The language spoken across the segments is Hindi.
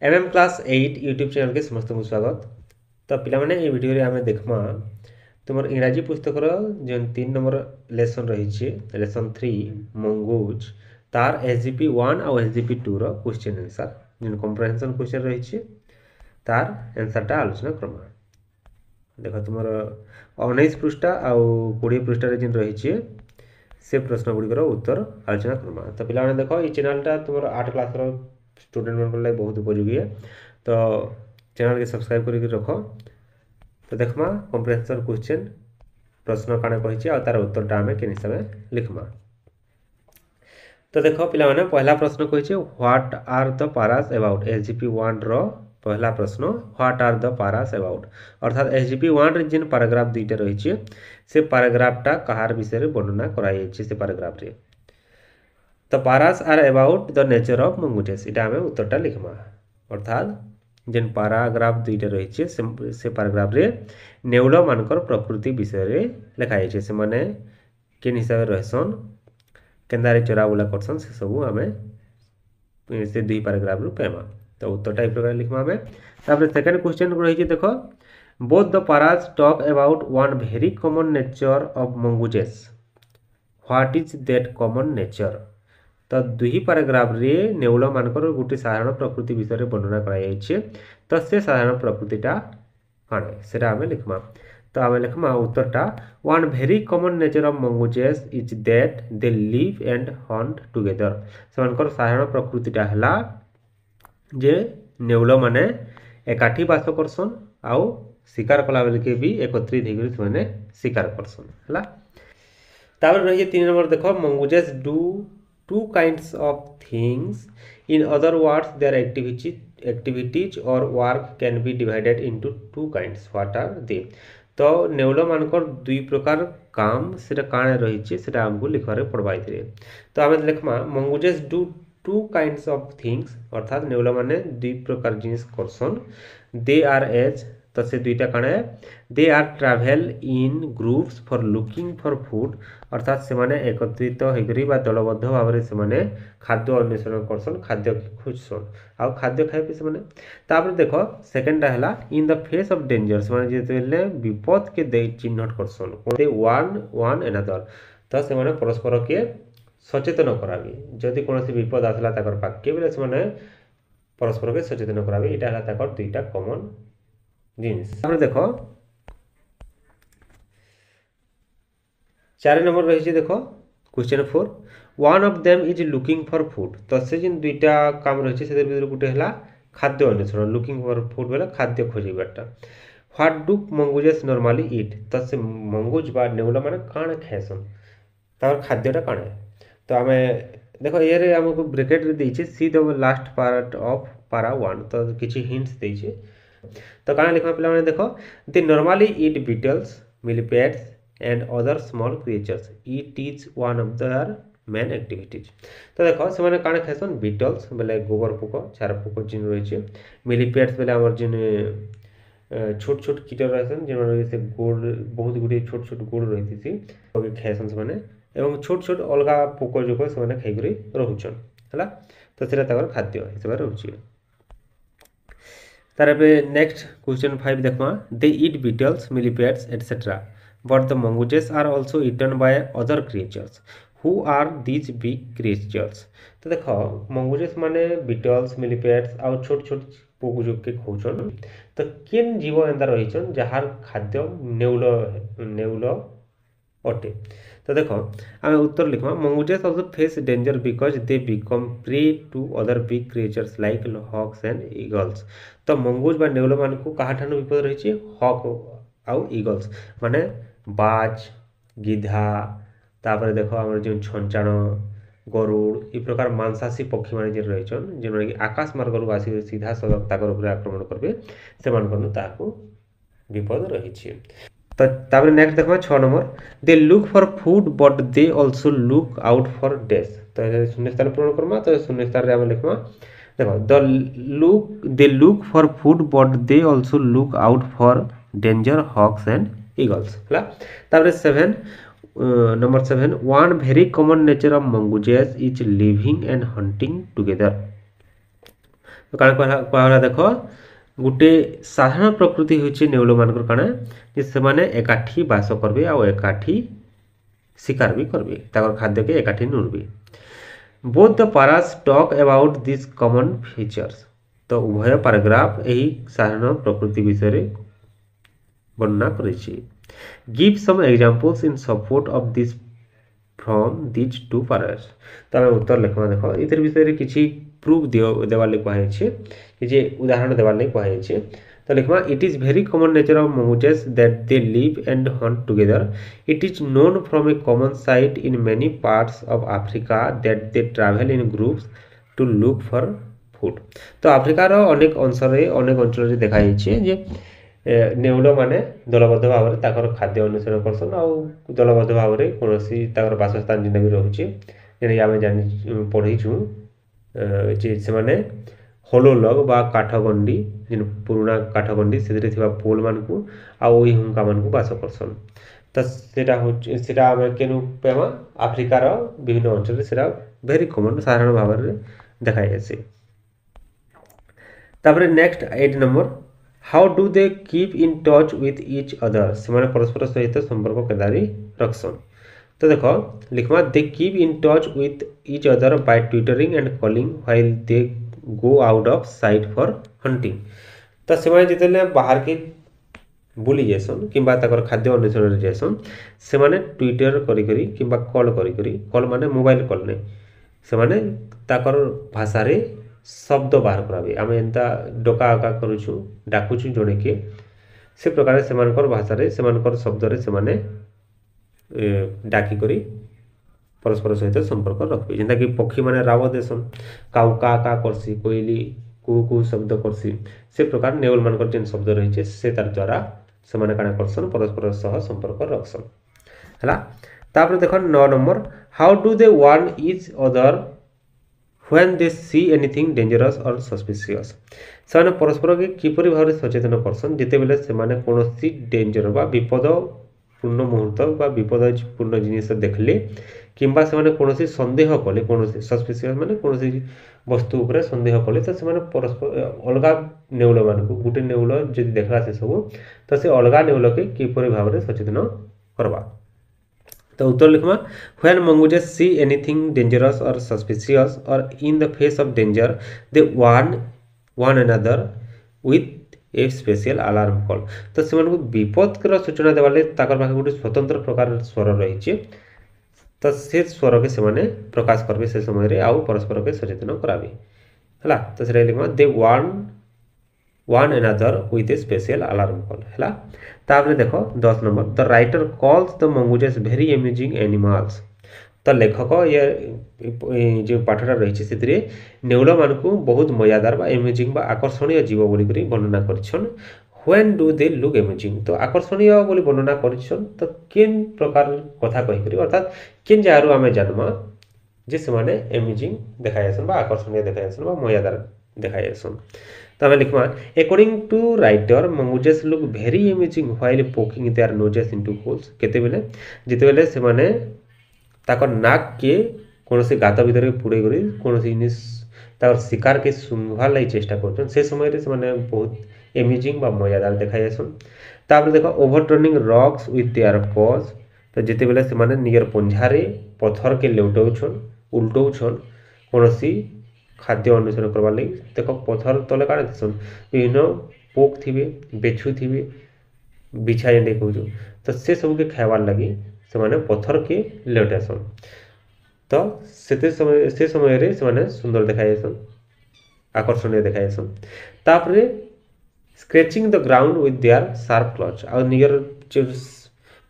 एमएम क्लास 8 यूट्यूब चैनल के समस्त को स्वागत। तो पिलामाने ये वीडियो रे आमे देखमा तुमर इंग्राजी पुस्तकर जो 3 नंबर लेसन रही लेसन 3 मंगूज तार एसजीपी 1 और एसजीपी 2 रो क्वेश्चन आंसर जो कम्प्रिहेंशन क्वेश्चन रही तार आंसरटा आलोचना करमा। देख तुम 19 पृष्ठा आउ 20 पृष्ठार जिन रही से प्रश्न गुड़िकर उत्तर आलोचना करमा। तो पिला देख ये चैनलटा तुम 8 क्लास स्टूडेंट मन बहुत उपयोगी है, तो चैनल के सब्सक्राइब करके रख। तो देखमा कम्प्रिहेंशन क्वेश्चन प्रश्न काण कही और तार उत्तरटा आम के हिसाब से लिखमा। तो देख पिला पहला प्रश्न कही what are the paras about SGP 1 रो पहला प्रश्न what are the paras about अर्थात एसजीपी 1 रे जिन पैराग्राफ दुईटा रही से पैराग्राफटा कहार विषय वर्णना कराई से पैराग्राफ रे। तो paras are about the nature of mongooses इटा हमें उत्तरटा लिखमा। अर्थात जेन पैराग्राफ दुईटा रही से पैराग्राफ रे नेउल मानकर प्रकृति विषय रे लिखाई से माने केन हिसाब से रहसन केन्दारे चरा बुला करसन से सब आम से दुई पैराग्राफ रू पेमा। तो उत्तरटा ये प्रकार लिखमा हमें। तापर सेकंड क्वेश्चन रही देख both the paras talk about one very common nature of mongooses what is that common nature. तो दुई पैराग्राफ रे नेउल मानकर गोटे साधारण प्रकृति विषय वर्णना कराई तो से साधारण प्रकृतिटा कण से आम लिखमा। तो आम लिखमा उत्तरटा one very common nature of mongooses is that they live and hunt together से साधारण प्रकृतिटा है जे नेउल माने एकाठी बास करसन आउ शिकार कला बेल के भी एकत्रित होकर शिकार करसन है। तापर रही 3 नंबर देख mongooses do two kinds of things in other words their activities or work can be divided into two kinds what are they. तो नेउल मानकर दुई प्रकार काम से काण रही आमको लिखबार पड़वा। तो आम लिखमा mongooses do two kinds of things अर्थात नेउल माने दुई प्रकार जिनिस करसन दे आर एज तो से दुईटा काण है they are travel in groups for looking for food अर्थात से माने एकत्रित होकर दलबद्ध भाव से खाद्य अन्वेषण करसन खाद्य खोजसन आउ खाद्य खाए से माने। तापर देख सेकेंडटा है in the face of danger से माने विपद के चिन्हट करसन दे वन एनादर तो से परस्पर के सचेतन कराबी जदि कौन विपद आसला पाखे बोले से परस्पर के सचेतन कराबी यहाँ है दुईटा कॉमन जिनिस। देख 4 नंबर रही देख question 4 one of them is looking for food तो से जिन दुईटा काम रही है गोटे है खाद्य अन्वेषण लुकिंग फॉर फूड बोले खाद्य खोजबाटा। व्हाट डू मंगूजेस नॉर्मली ईट तो से मंगूज बा नेउल माने काण खाएसन तार खाद्यटा काण है। तो आम देख ये आमको ब्रेकेट देछे see the last part of para 1 तो किसी हिंट्स देछे। तो काण लिखमा पिला माने देख they normally eat beetles millipedes and other small creatures it is one of their main activities. तो देख से काण खाएसन बीटल्स बोले गोबर पोक चार पोक जिन रही मिलीपेड्स बोले आमर जिन छोट छोट कीट रहसन जिन गोड़ बहुत गुड़े छोट छोट गोड़ रही खाएसन से एवं छोट छोट अलग पोक जोक से खाई रोचन है तो से खाद्य हिसाब से रोचे। तार नेक्स्ट क्वेश्चन 5 देखमा they eat beetles millipedes etcetera but the mongooses are also eaten by other creatures who are these big creatures. तो देख मंगूजेस माने बीटल्स मिलीपेड्स आउ छोट छोट पोक जोक के खाऊन तो केन जीव एंता रही जार खाद्य नेउल नेउल अटे। तो देखो आम उत्तर लिखमा mongooses also face danger because they become prey to other big creatures like hawks and eagles. तो मंगूज बा नेउल मान को कहा ठानु विपद रही हॉक आउ ईगल्स माने बाज गिधा तापर देखो आम जो छंचाण गरुड़ इ प्रकार मांसाशी पक्षी मैंने जो रही कि आकाश मार्ग आस सीधा सड़क आक्रमण करेंगे से विपद रही। तो तापर नेक्स्ट देखो 6 number they look for food but they also look out for death. तो शून्य स्थान पूरण करमा तो शून्य स्थान लिखमा देखो they look for food but they also look out for danger hawks and eagles है। तापर 7 number 7 one very common nature of mongooses is living and hunting together. କାଣା କୁହାଗଲା ଦେଖ गोटे साधारण प्रकृति होची नेउल मानकर काना जे सेमाने एकाठी बास करबे आ एकाठी शिकार भी करबे ताकर खाद्य के एकाठी नुरबे both the paras talk about this common features तो उभय पैराग्राफ एही साधारण प्रकृति विषय रे वर्णना करिछि give some examples in support of this from this two paras तो हम उत्तर लिखवा देखो इतर विषय रे किछि प्रूफ देवार लगे कहे कि जे उदाहरण देवार लगे कहे तो लिखवा it is very common nature of mongooses that they live and hunt together it is known from a common sight in many parts of Africa that they travel in groups to look for food तो अफ्रिकार अनेक अंचल देखाई जे नेउल माने दलबद्ध भाव में ताकर खाद्य अनुसरण करसन आ दलबद्ध भाव में कौन बासस्थान जिन भी रोचे आम जानी पढ़ीचु जे से माने होलो लग बा काठगंडी जिन पुराना काठगंडी से पोल मान को आई हुंका मान को बास करसन तो सेटा आम केनु पेमा अफ्रिकार विभिन्न अंचल से वेरी कॉमन साधारण भाव में देखा जाए तापर next 8 number how do they keep in touch with each other से माने परस्पर सहित संपर्क केदारी रखसन तो देखो लिखवा they keep in touch with each other by twittering and calling while they go out of site for hunting तो से जिते बाहर के बुली जासन किंबा ताकर खाद्य अन्वेषण जासन से माने ट्विटर करी किंबा कॉल करी कॉल माने मोबाइल कॉल ने से माने ताकर भाषा रे शब्द बाहर कराबे आम एंता डका आका करूछु डाकुछु जणे के से प्रकार से भाषा रे से शब्द रे से माने डाकी करी परस्पर सहित संपर्क रखबे जेंता कि पक्षी माने राव देसन काउ का करसी कोइली कु कु शब्द करसी से प्रकार नेउल मानकर जेन शब्द रहिছে से तार द्वारा से माने काना करसन परस्पर सह संपर्क रखसन हला तापर देखो 9 number how do they warn each other when they see anything dangerous or suspicious से परस्पर के किपरि भाव सचेतन करसन जिते बेले से माने कोनोसी डेंजर बा विपद पूर्ण मुहूर्त बा विपद पूर्ण जिनिस देखले किंबा से माने कोनोसी संदेह कले कोनोसी सस्पिशियस माने कोनोसी वस्तु ऊपर संदेह कले तो से माने परस्पर अलगा नेउल मान को गुटे नेउल जदि देखला से सब तो से अलगा नेउल के किपरि भाव सचेतन करबा तो उत्तर लिखवा when mongooses see anything dangerous or suspicious or in the face of danger they warn one another with a special alarm call तो से विपद के सूचना देवाले ताकर पाखे गोटे स्वतंत्र प्रकार स्वर रही तो से स्वर के से प्रकाश करबे से समय रे आउ परस्पर के सचेतन कराबे हला तो से लिखवा दे warn one another with a special alarm call है तापर देखो 10 number the writer calls the mongooses very amusing animals तो लेखक ये जो पाठटा रही से नेउल मान को बहुत मजादार बा एम्यूजिंग बा आकर्षणीय जीव बोली वर्णना करछन when do they look amusing तो आकर्षणीय बोली वर्णना करछन तो केन प्रकार कथा कहि करी अर्थात केन जारू आमे जन्मा जे से माने एम्यूजिंग देखायसन बा आकर्षणीय देखायसन बा मजादार देखायसन तब लिखवा according to writer mongooses look very amazing while poking their noses into holes केते बेले जिते बेले से माने ताकर नाक के कोनोसी गात भीतर पुड़े करी कोनोसी जिनिस ताकर शिकार के सुंघा लाई चेष्टा करछन से समय रे से माने बहुत अमेजिंग बा मजादार देखायसन तापर देखो overturning rocks with their pause तो जिते बेले से माने नियर पंझारे पत्थर के लेउटौछन उल्टौछन कोनोसी खाद्य अन्वेषण करवा लगी देख पथर तले काण थीसन विभिन्न पोक थी बेछु थी बिछा जेने कहूँ तो से सब के खाइबार लगी से माने पत्थर के लेटासन तो से समय रे से माने सुंदर देखायसन आकर्षणीय देखायसन तापरे scratching the ground with their sharp clutch आ नियर जो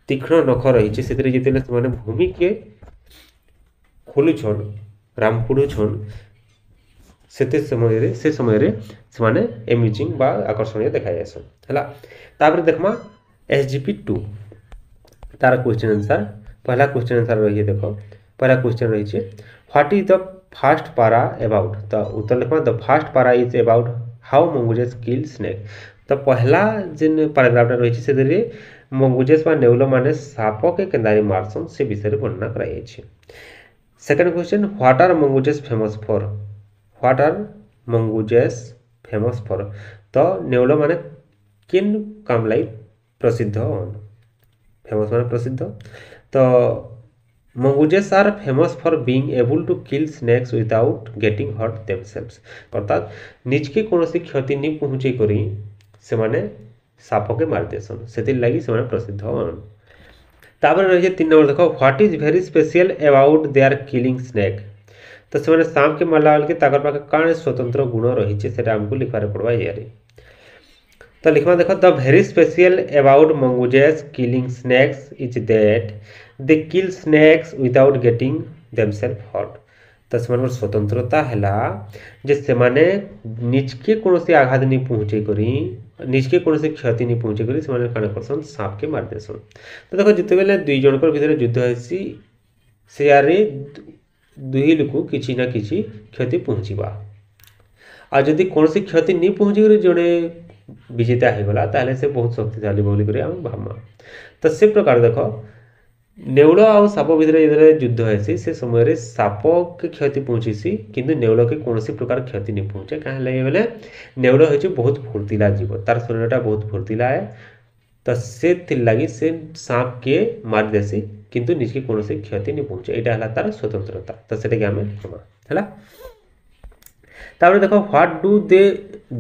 तीक्ष्ण नख रही से जिते से माने भूमि के खोलुछन रामपुड़ुछन से समय रे से माने एम्यूजिंग बा आकर्षणीय देखा जायसन हला तापर देखमा SGP2 तार क्वेश्चन आंसर पहला क्वेश्चन आंसर रही देखो पहला क्वेश्चन रही छे व्हाट इज द फर्स्ट पारा अबाउट तो उत्तर लिखमा द फर्स्ट पारा is about how mongooses kill snake तो पहला जिन पैराग्राफ रही छे से रे mongooses बा नेउल माने साप के केंदारी मारसन से विषय वर्णना कराई छे second question what are mongooses famous for what are mongooses famous for. तो नेउल माने किन काम लाई प्रसिद्ध फेमस माने प्रसिद्ध। तो mongooses are famous for being able to kill snakes without getting hurt themselves. अर्थात निज के कौन क्षति नहीं पहुँचे करी से माने साप के मार देसन से लगी से प्रसिद्ध हन। तापर रही 3 नंबर देखो what is very special about their killing snake. तो से सांप के मारला बेल के ताकर पाखे काण स्वतंत्र गुण रही से आमको लिखार पड़वा यार। तो लिखवा देखो the very special about mongooses killing snakes is that they kill snakes without getting themself hurt. तो से स्वतंत्रता है जे से माने निज के कौन से आघात नहीं पहुँचे करी निज के कौन से क्षति नहीं पहुँचे करी से काण करसन सांप के मार देसन। तो देखो जिते बेले दुई जनकर भितर युद्ध हेसी से यार दुई लोक किसी ना किसी क्षति पहुँचवा आ जदि कौन सी क्षति नहीं पहुँची जड़े विजेता होगला ताले से बहुत शक्तिशाली बोली भावमा। तो से प्रकार देख नेउल आ साप भितर युद्ध है से समय साप के क्षति पहुँची किंतु नेउल के कौन प्रकार क्षति नहीं पहुँचे कहीं लगे बोले नेउल हो बहुत फुर्तीला जीव तार शरीरटा बहुत फुर्तीला है। तो से लगी से सांप के मार देसी किंतु निज के कौन क्षति नहीं पहुँचे यहाँ है तार स्वतंत्रता। तो से आम है तापर देखो what do they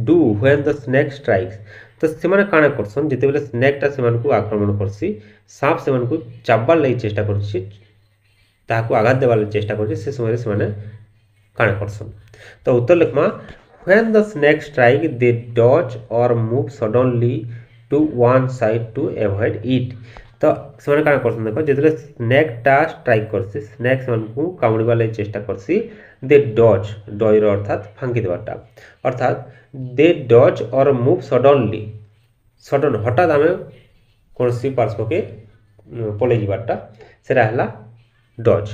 do when the snake strikes. तो से काण करसन जिते बेले स्नेकटा से आक्रमण करसी सांप से चाबार लगी चेष्टा कर आघात देवार चेष्टा कर समय से काण करसन। तो उत्तर लिखमा when the snake strike they dodge और move suddenly to one side to avoid it. तो से काण करसन देख जिते स्नेकटा स्ट्राइक करसी स्नेक से कामुड़वा लगी चेष्टा करसी दे डॉज डॉयर अर्थात फांकी देवाटा अर्थात दे डॉज और मूव सडनली सडन हठात आम कौन सी पार्श्व के पलि जावाटा से dodge.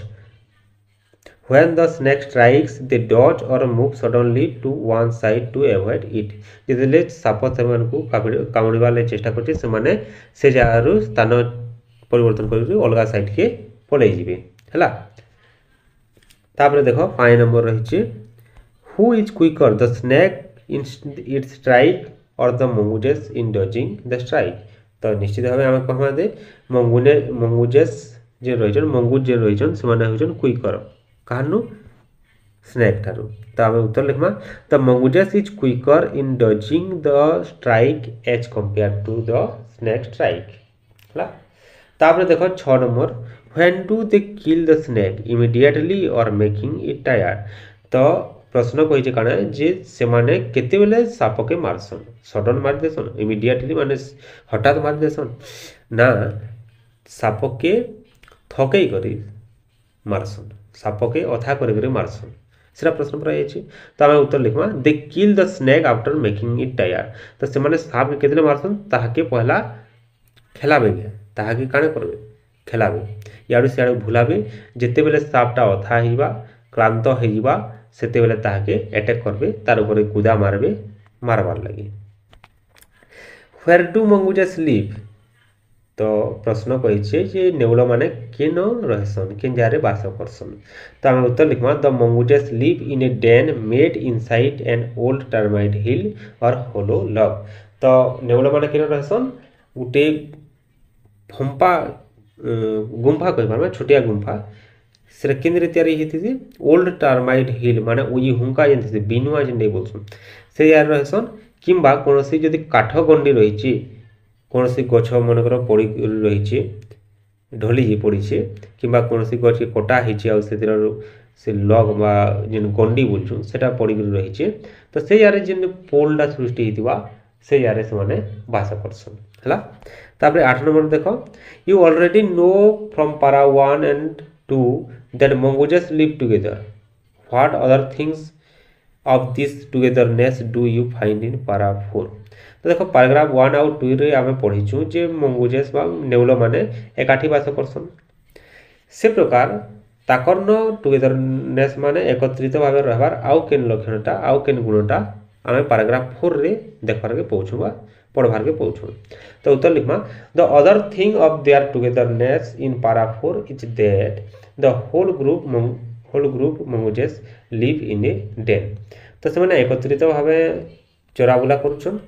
When the snake strikes they dodge और move suddenly to one side to avoid it. जिते साप से कामुड़वा लगी चेष्टा कर से जगार स्थान परिवर्तन कर अलग साइड के पलि जी है। तापर देख 5 नंबर रही who is quicker the snake in its strike or the mongooses in dodging the strike. तो निश्चित भाव आम कहमा दे मंगुजेस जे रही मंगुज जे रही से क्विकर कहानु स्नेक ठारू। तो आम उत्तर लिखमा the mongooses is quicker in dodging the strike as compare to the snake strike है। तापर देख 6 number when do they kill the snake immediately और मेकिंग इट टायर्ड। तो प्रश्न कही काण जे से माने केते बेले साप के मारसन सडन मार देसन इमिडिएटली माने हठात मार देसन ना साप के थकई करी मारसन साप के अथा करी मारसन से प्रश्न पर आई। तो आम उत्तर लिखमा they kill the snake after making it tired. तो से साप के केते मारसन ताहाके पहला खेलाबे ताहाके काण करबे खेलाबे याडू सियाडू भुलाबे जिते बेले सापटा अथा होइबा क्लांत होइबा सेते बेले ताहाके अटैक करबे तार ऊपर कूदा मारबे मारबार लगी। Where do mongooses live. तो प्रश्न कही जे नेउल माने केन रहसन केन जारे बास करसन। तो आम उत्तर लिखमा the mongooses live in a den made inside an old termite hill और होलो लग। तो नेउल माने केन रहसन गोटे फंपा गुंफा कही पार्मा छोटिया गुंफा से केन्द्र या ओल्ड टर्माइट हिल माने वही हुंका जे बिनुआ जे बोलसन से यार रहसन किंबा कौन सी जदि काठ गंडी रही कौन सी गछ मनकर पड़ रही ढली पड़ी किंबा कौन सी गछ कटा से लग बा जेन गंडी बोलछुं सेटा पड़ रही तो से यार जेन पोलटा सृष्टि होता से यार से माने बास करसन है। तापर 8 नंबर देख यू ऑलरेडी नो फ्रॉम पारा 1 and 2 that mongooses live together. What other things of this togetherness do you find in para 4? तो देखो पैराग्राफ 1 और 2 रे आमे पढ़ीचु जे मंगुजेस बा नेउल माने एकाठी बास करसन से प्रकार ताकरनो टुगेदरनेस माने एकत्रित भाव रहबार आउ केन लक्षणटा आउ केन गुणटा आमे पैराग्राफ 4 रे देखबार के पहुंचु बा पढ़बार के पहुंचु। तो उत्तर लिखमा the other thing of their togetherness in para 4 is that the whole group mongooses live in a den. तो से एकत्रित भाव चराबुला करुछन।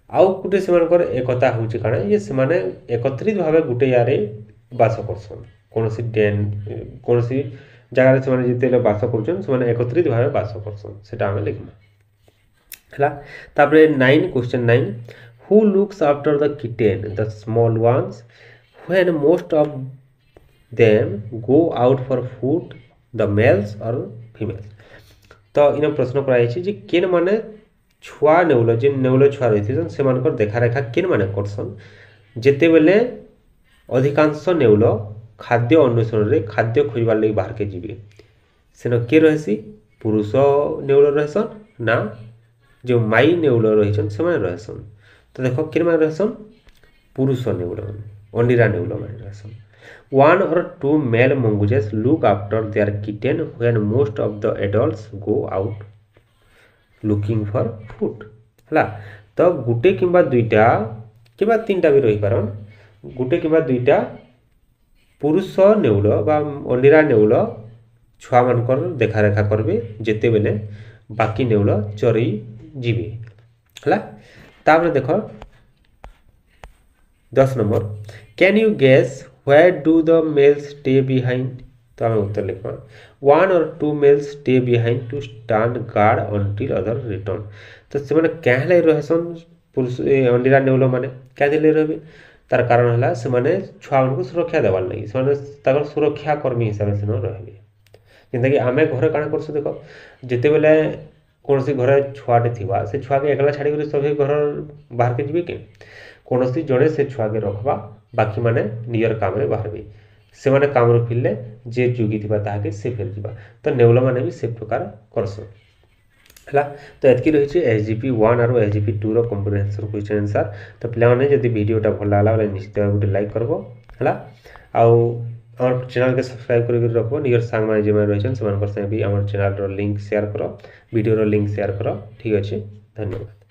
आउ गोटे से एकता हूँ काଣା ये से एकत्रित भाव गोटे यारे बास करसन कौन जगार से जिते बास कर एकत्रित भाव बास करसन सेटा आम लिखमा है। 9 question 9 who looks after the kitten the small ones when most of them go out for food the males or females. तो इन प्रश्न कराई केन माने छुआ नेउल जे नेउल छुआ रही से देखा रेखा केन माने करसन जेते बेले अधिकांश नेउल खाद्य अन्वेषण रे खाद्य खोजबार लगी बाहर के जीवे सेन किए रही पुरुष नेउल रहसन ना जो माई नेउल रहीछन से माने रहसन। तो देखो किन माने रहसन पुरुष नेउल अंडीरा नेउल माने रहसन। 1 or 2 male mongooses look after their kitten when most of the adults go out looking for food हला। तो गुटे किंबा दुईटा किंबा तीनटा भी रही पारन गुटे किंबा दुईटा पुरुष नेउल बा अंडीरा नेउल छुआ मानकर देखा रेखा करबे जेते बेले बाकी नेउल चरी जीवे हला। तापर देखो 10 number can you guess where do the males stay behind। तो आम उत्तर लिखा 1 or 2 males stay behind to stand guard until other return। तो से माने क्या ले रहसन पुरुष अंडीरा नेउल माने क्या ले रहबे तार कारण हला से माने छुआ को सुरक्षा देवार लगी से माने ताकर सुरक्षा कर्मी हिसाब से न रहबे जेंता कि आमे घर काना करसु देखो जेते बेले कोनसी घर छुआटे थिबा से छुआ के एकला छाड़ी कर सब घर बाहर के जीवे के कोनसी जड़े से छुआ के रखबा बाकी माने नियर काम रे बाहरबे से माने काम रो फिरले जे जोगी थिबा ताके से फेर जिबा। तो नेउल माने भी से प्रकार करसो हला। तो एतकी रही छे एसजीपी 1 और एसजीपी 2 रो कॉम्प्रिहेंशन क्वेश्चन आंसर। तो पिला माने जदि वीडियोटा भल लागला बले निश्चित भाबे लाइक करबो हला आउ आम चैनल के सब्सक्राइब कर रखो नियर सांग माने जे माने रहिछन से मानकर से भी हमर चैनल रो लिंक शेयर करो वीडियो रो लिंक शेयर करो ठीक अछि धन्यवाद।